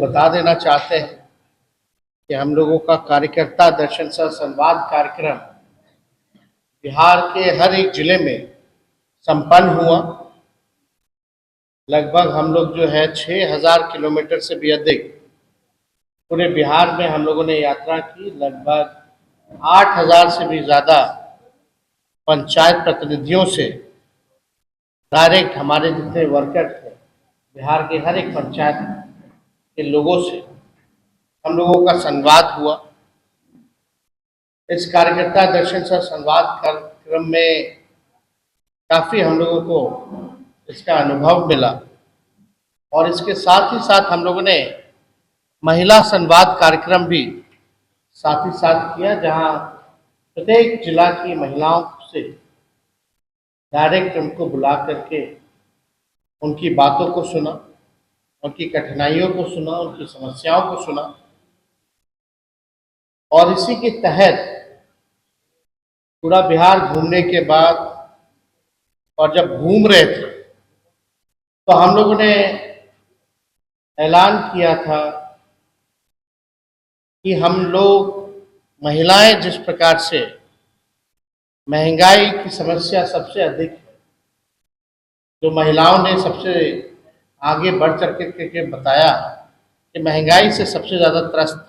बता देना चाहते हैं कि हम लोगों का कार्यकर्ता दर्शन सह संवाद कार्यक्रम बिहार के हर एक जिले में संपन्न हुआ। लगभग हम लोग जो है 6000 किलोमीटर से भी अधिक पूरे बिहार में हम लोगों ने यात्रा की। लगभग 8000 से भी ज़्यादा पंचायत प्रतिनिधियों से डायरेक्ट हमारे जितने वर्कर थे बिहार के हर एक पंचायत के लोगों से हम लोगों का संवाद हुआ। इस कार्यकर्ता दर्शन सह संवाद कार्यक्रम में काफ़ी हम लोगों को इसका अनुभव मिला और इसके साथ ही साथ हम लोगों ने महिला संवाद कार्यक्रम भी साथ ही साथ किया, जहां प्रत्येक जिला की महिलाओं से डायरेक्ट उनको बुला करके उनकी बातों को सुना, उनकी कठिनाइयों को सुना, उनकी समस्याओं को सुना। और इसी के तहत पूरा बिहार घूमने के बाद और जब घूम रहे थे तो हम लोगों ने ऐलान किया था कि हम लोग महिलाएं जिस प्रकार से महंगाई की समस्या सबसे अधिक है, जो महिलाओं ने सबसे आगे बढ़ चढ़ के बताया कि महंगाई से सबसे ज़्यादा त्रस्त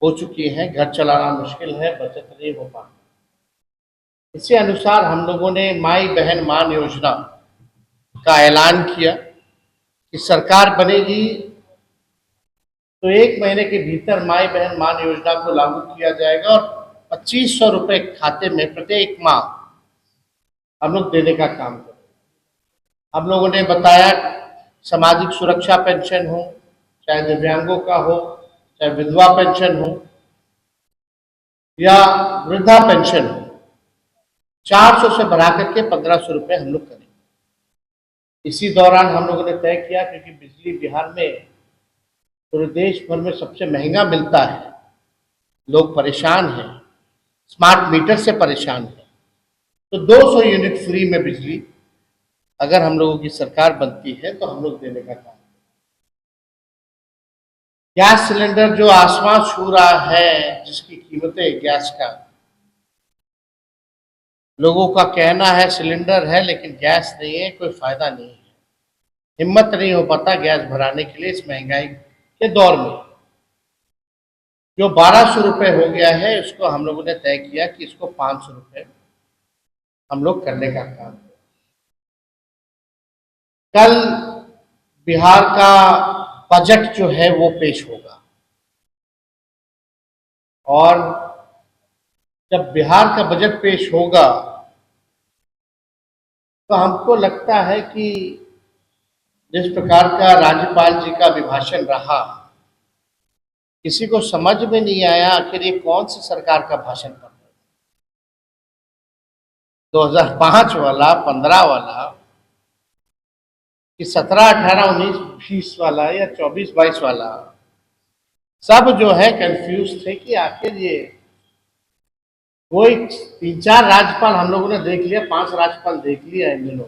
हो चुकी हैं, घर चलाना मुश्किल है, बचत नहीं हो पाती। इसी अनुसार हम लोगों ने माई बहन मान योजना का ऐलान किया कि सरकार बनेगी तो 1 महीने के भीतर माई बहन मान योजना को लागू किया जाएगा और 2500 रुपये खाते में प्रत्येक माह हम लोग देने का काम करें। हम लोगों ने बताया सामाजिक सुरक्षा पेंशन हो, चाहे दिव्यांगों का हो, चाहे विधवा पेंशन हो या वृद्धा पेंशन हो, 400 से बढ़ा करके 1500 रुपये हम लोग करें। इसी दौरान हम लोगों ने तय किया, क्योंकि बिजली बिहार में पूरे देश भर में सबसे महंगा मिलता है, लोग परेशान हैं, स्मार्ट मीटर से परेशान हैं, तो 200 यूनिट फ्री में बिजली अगर हम लोगों की सरकार बनती है तो हम लोग देने का काम। गैस सिलेंडर जो आसमान छू रहा है, जिसकी कीमतें गैस का, लोगों का कहना है सिलेंडर है लेकिन गैस नहीं है, कोई फायदा नहीं है, हिम्मत नहीं हो पाता गैस भराने के लिए इस महंगाई के दौर में। जो 1200 रुपये हो गया है, उसको हम लोगों ने तय किया कि इसको 500 रुपये हम लोग करने का काम। कल बिहार का बजट जो है वो पेश होगा और जब बिहार का बजट पेश होगा तो हमको लगता है कि जिस प्रकार का राज्यपाल जी का अभिभाषण रहा, किसी को समझ में नहीं आया आखिर ये कौन सी सरकार का भाषण पढ़ रहे, 2005 वाला, 15 वाला कि 17, 18, 19, 20 वाला या 24, 22 वाला, सब जो है कंफ्यूज थे कि आखिर ये कोई 3-4 राज्यपाल हम लोगों ने देख लिया, 5 राज्यपाल देख लिया इन दिनों।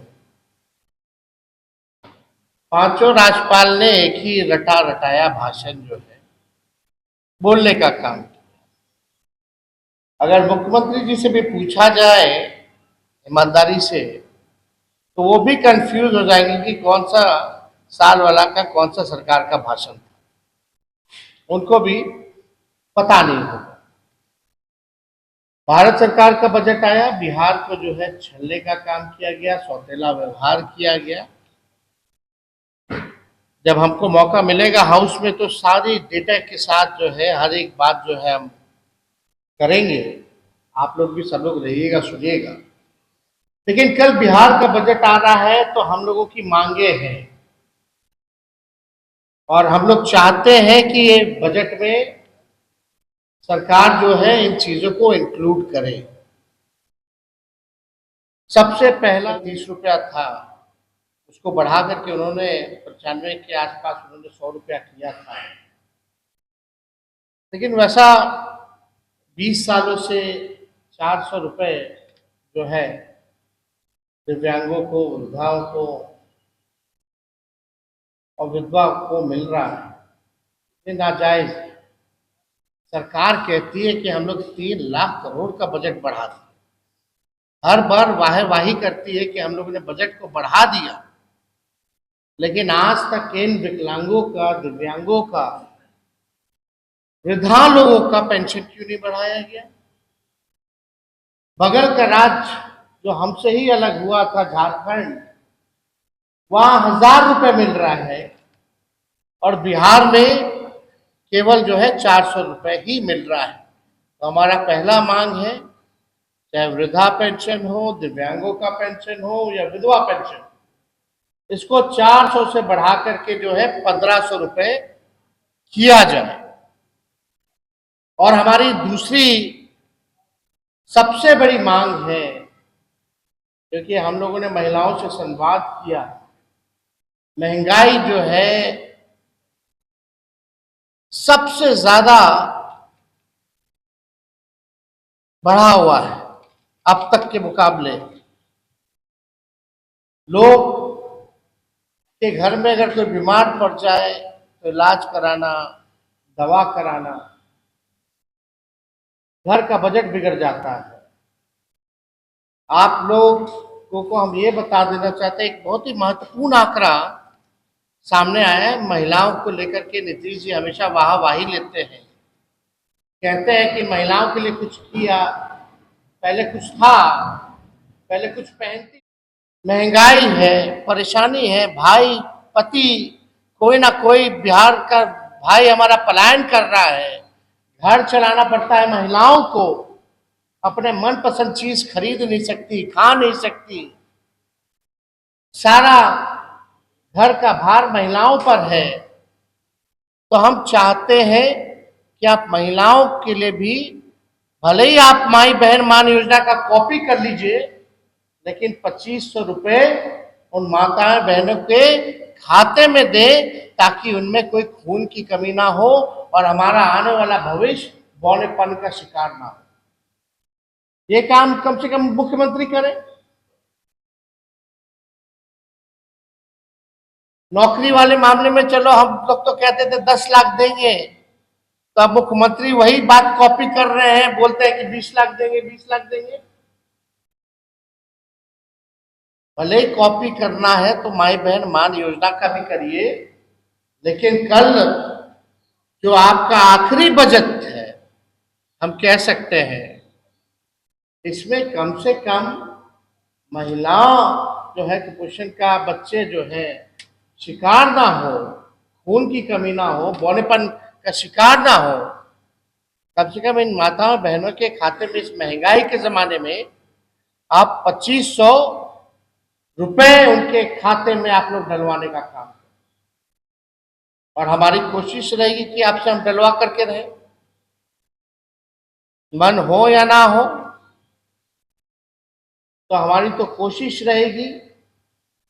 5 राज्यपाल ने एक ही रटा रटाया भाषण जो है बोलने का काम किया। अगर मुख्यमंत्री जी से भी पूछा जाए ईमानदारी से तो वो भी कंफ्यूज हो जाएंगे कि कौन सा साल वाला का कौन सा सरकार का भाषण था, उनको भी पता नहीं होगा। भारत सरकार का बजट आया, बिहार को जो है छलने का काम किया गया, सौतेला व्यवहार किया गया। जब हमको मौका मिलेगा हाउस में तो सारी डेटा के साथ जो है हर एक बात जो है हम करेंगे, आप लोग भी सब लोग रहिएगा, सुनिएगा। लेकिन कल बिहार का बजट आ रहा है तो हम लोगों की मांगे हैं और हम लोग चाहते हैं कि ये बजट में सरकार जो है इन चीजों को इंक्लूड करे। सबसे पहला 30 रुपया था, उसको बढ़ा करके उन्होंने 95 के आसपास उन्होंने 100 रुपया किया था। लेकिन वैसा 20 सालों से 400 रुपये जो है दिव्यांगों को, वृद्धाओं को और विधवा को मिल रहा है। ये नाजायज है। सरकार कहती है कि हम लोग 3 लाख करोड़ का बजट बढ़ा दें, हर बार वाहवाही करती है कि हम लोगों ने बजट को बढ़ा दिया, लेकिन आज तक इन विकलांगों का, दिव्यांगों का, वृद्धा लोगों का पेंशन क्यों नहीं बढ़ाया गया? बगल का राज्य जो हमसे ही अलग हुआ था, झारखंड, वहां 1,000 रुपए मिल रहा है और बिहार में केवल जो है 400 रुपए ही मिल रहा है। तो हमारा पहला मांग है, चाहे वृद्धा पेंशन हो, दिव्यांगों का पेंशन हो या विधवा पेंशन, इसको 400 से बढ़ा करके जो है 1,500 रुपए किया जाए। और हमारी दूसरी सबसे बड़ी मांग है, क्योंकि हम लोगों ने महिलाओं से संवाद किया, महंगाई जो है सबसे ज्यादा बढ़ा हुआ है अब तक के मुकाबले। लोग के घर में अगर कोई बीमार पड़ जाए तो इलाज कराना, दवा कराना, घर का बजट बिगड़ जाता है। आप लोगों को हम ये बता देना चाहते हैं, एक बहुत ही महत्वपूर्ण आंकड़ा सामने आया है। महिलाओं को लेकर के नीतीश जी हमेशा वाहवाही लेते हैं, कहते हैं कि महिलाओं के लिए कुछ किया, पहले कुछ था, पहले कुछ पहनती। महंगाई है, परेशानी है, भाई पति कोई ना कोई बिहार का भाई हमारा पलायन कर रहा है, घर चलाना पड़ता है महिलाओं को, अपने मनपसंद चीज खरीद नहीं सकती, खा नहीं सकती, सारा घर का भार महिलाओं पर है। तो हम चाहते हैं कि आप महिलाओं के लिए भी, भले ही आप माई बहन मान योजना का कॉपी कर लीजिए, लेकिन 2,500 रुपए उन माताएं बहनों के खाते में दे, ताकि उनमें कोई खून की कमी ना हो और हमारा आने वाला भविष्य बौनेपन का शिकार ना हो। ये काम कम से कम मुख्यमंत्री करें। नौकरी वाले मामले में चलो हम लोग तो कहते थे 10 लाख देंगे, तो अब मुख्यमंत्री वही बात कॉपी कर रहे हैं, बोलते हैं कि 20 लाख देंगे, 20 लाख देंगे। भले ही कॉपी करना है तो माई बहन मान योजना का भी करिए, लेकिन कल जो आपका आखिरी बजट है, हम कह सकते हैं, इसमें कम से कम महिलाओं जो है कुपोषण का, बच्चे जो है शिकार ना हो, खून की कमी ना हो, बौनेपन का शिकार ना हो। कम से कम इन माताओं बहनों के खाते में इस महंगाई के जमाने में आप 2,500 रुपए उनके खाते में आप लोग डलवाने का काम करें। और हमारी कोशिश रहेगी कि आपसे हम डलवा करके रहें, मन हो या ना हो। तो हमारी तो कोशिश रहेगी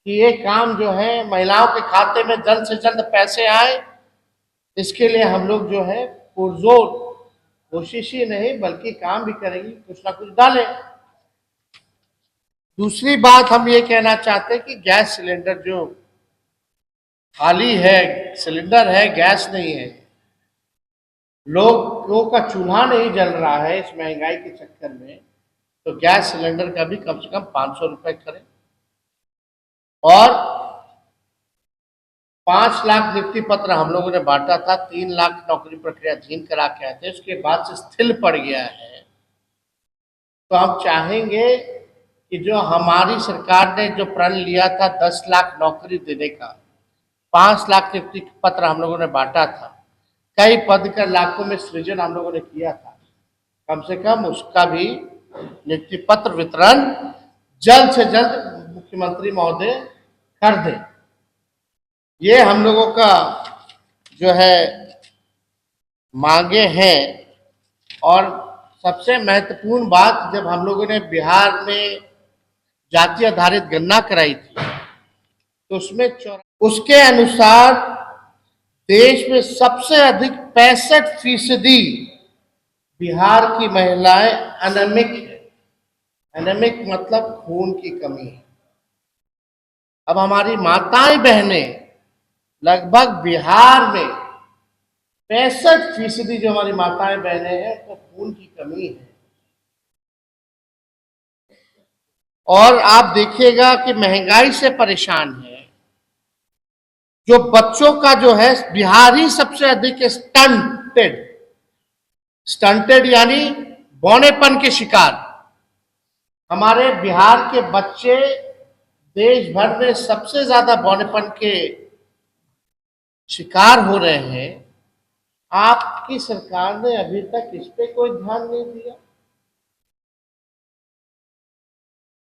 कि ये काम जो है महिलाओं के खाते में जल्द से जल्द पैसे आए। इसके लिए हम लोग जो है पुरजोर कोशिश ही नहीं बल्कि काम भी करेंगे, कुछ ना कुछ डालें। दूसरी बात हम ये कहना चाहते हैं कि गैस सिलेंडर जो खाली है, सिलेंडर है, गैस नहीं है, लोगों का चूल्हा नहीं जल रहा है इस महंगाई के चक्कर में, तो गैस सिलेंडर का भी कम से कम 500 रुपए करें। और 5 लाख नियुक्ति पत्र हम लोगों ने बांटा था, 3 लाख नौकरी प्रक्रिया अधीन करा के आए थे, उसके बाद से स्थिर पड़ गया है। तो हम चाहेंगे कि जो हमारी सरकार ने जो प्रण लिया था 10 लाख नौकरी देने का, 5 लाख नियुक्ति पत्र हम लोगों ने बांटा था, कई पद का लाखों में सृजन हम लोगों ने किया था, कम से कम उसका भी नियुक्ति पत्र वितरण जल्द से जल्द मुख्यमंत्री महोदय कर दें। ये हम लोगों का जो है मांगे हैं। और सबसे महत्वपूर्ण बात, जब हम लोगों ने बिहार में जाति आधारित गणना कराई थी, तो उसके अनुसार देश में सबसे अधिक 65% बिहार की महिलाएं अनमिक है। अनमिक मतलब खून की कमी है। अब हमारी माताएं बहनें लगभग बिहार में 65% जो हमारी माताएं बहनें हैं वो खून की कमी है। और आप देखिएगा कि महंगाई से परेशान है। जो बच्चों का जो है बिहार ही सबसे अधिक स्टंटेड, स्टंटेड यानी बौनेपन के शिकार। हमारे बिहार के बच्चे देश भर में सबसे ज्यादा बौनेपन के शिकार हो रहे हैं। आपकी सरकार ने अभी तक इस पे कोई ध्यान नहीं दिया।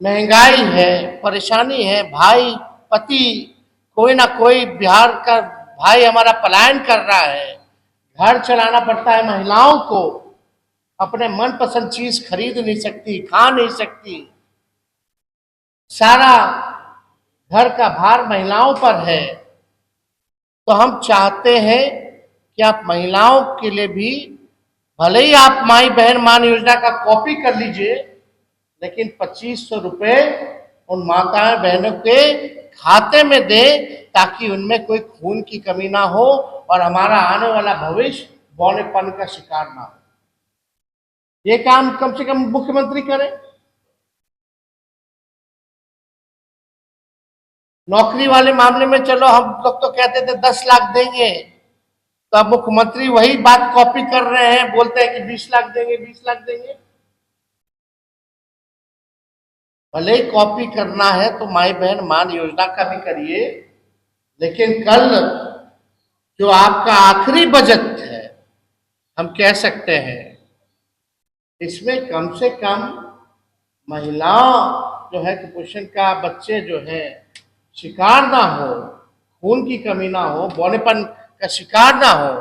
महंगाई है, परेशानी है, भाई पति कोई ना कोई बिहार का भाई हमारा पलायन कर रहा है, घर चलाना पड़ता है महिलाओं को, अपने मनपसंद चीज खरीद नहीं सकती, खा नहीं सकती, सारा घर का भार महिलाओं पर है। तो हम चाहते हैं कि आप महिलाओं के लिए भी, भले ही आप माई बहन मान योजना का कॉपी कर लीजिए, लेकिन 2500 रुपए उन माताएं बहनों के खाते में दे, ताकि उनमें कोई खून की कमी ना हो और हमारा आने वाला भविष्य बौनेपन का शिकार ना हो। ये काम कम से कम मुख्यमंत्री करें। नौकरी वाले मामले में चलो हम लोग तो कहते थे 10 लाख देंगे, तो अब मुख्यमंत्री वही बात कॉपी कर रहे हैं, बोलते हैं कि 20 लाख देंगे, 20 लाख देंगे। भले ही कॉपी करना है तो माई बहन मान योजना का भी करिए, लेकिन कल जो आपका आखिरी बजट है, हम कह सकते हैं इसमें कम से कम महिलाओं जो है कुपोषण का, बच्चे जो है शिकार ना हो, खून की कमी ना हो, बौनेपन का शिकार ना हो।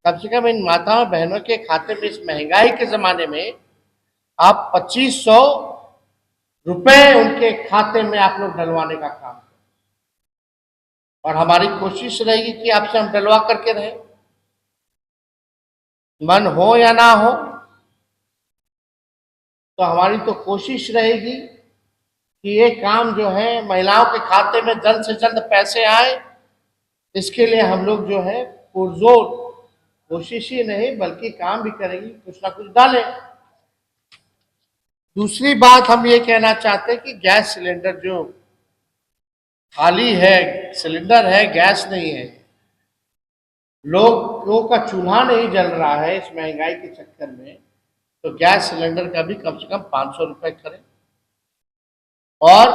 कम से कम इन माताओं बहनों के खाते में इस महंगाई के जमाने में आप 2500 रुपए उनके खाते में आप लोग डलवाने का काम करें। और हमारी कोशिश रहेगी कि आपसे हम डलवा करके रहें, मन हो या ना हो। तो हमारी तो कोशिश रहेगी कि ये काम जो है महिलाओं के खाते में जल्द से जल्द पैसे आए। इसके लिए हम लोग जो है पुरजोर कोशिश ही नहीं बल्कि काम भी करेंगे, कुछ ना कुछ डालें। दूसरी बात हम ये कहना चाहते हैं कि गैस सिलेंडर जो खाली है, सिलेंडर है, गैस नहीं है, लोगों का चूल्हा नहीं जल रहा है इस महंगाई के चक्कर में, तो गैस सिलेंडर का भी कम से कम 500 रुपए करें। और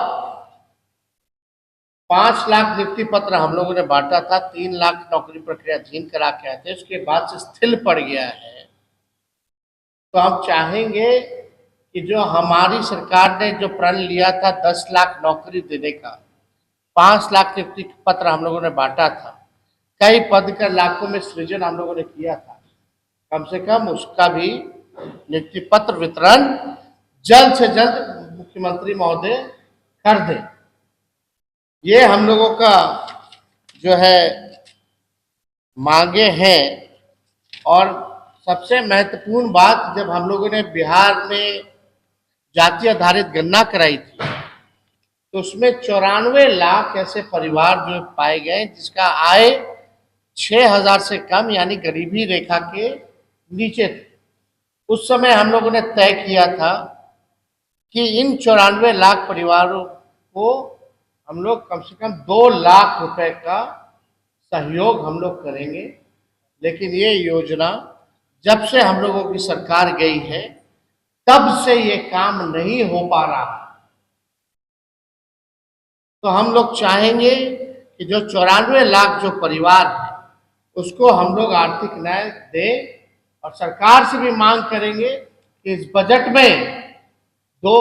5 लाख नियुक्ति पत्र हम लोगों ने बांटा था, 3 लाख नौकरी प्रक्रिया अधीन करा के आए थे, उसके बाद से स्थिर पड़ गया है। तो हम चाहेंगे कि जो हमारी सरकार ने जो प्रण लिया था 10 लाख नौकरी देने का, 5 लाख नियुक्ति पत्र हम लोगों ने बांटा था, कई पद का लाखों में सृजन हम लोगों ने किया था, कम से कम उसका भी नियुक्ति पत्र वितरण जल्द से जल्द मुख्यमंत्री महोदय कर दें। ये हम लोगों का जो है मांगे हैं। और सबसे महत्वपूर्ण बात, जब हम लोगों ने बिहार में जाति आधारित गणना कराई थी तो उसमें 94 लाख ऐसे परिवार जो पाए गए जिसका आय 6000 से कम यानी गरीबी रेखा के नीचे थे। उस समय हम लोगों ने तय किया था कि इन 94 लाख परिवारों को हम लोग कम से कम 2 लाख रुपए का सहयोग हम लोग करेंगे। लेकिन ये योजना जब से हम लोगों की सरकार गई है तब से ये काम नहीं हो पा रहा। तो हम लोग चाहेंगे कि जो 94 लाख जो परिवार है उसको हम लोग आर्थिक न्याय दें, और सरकार से भी मांग करेंगे कि इस बजट में 2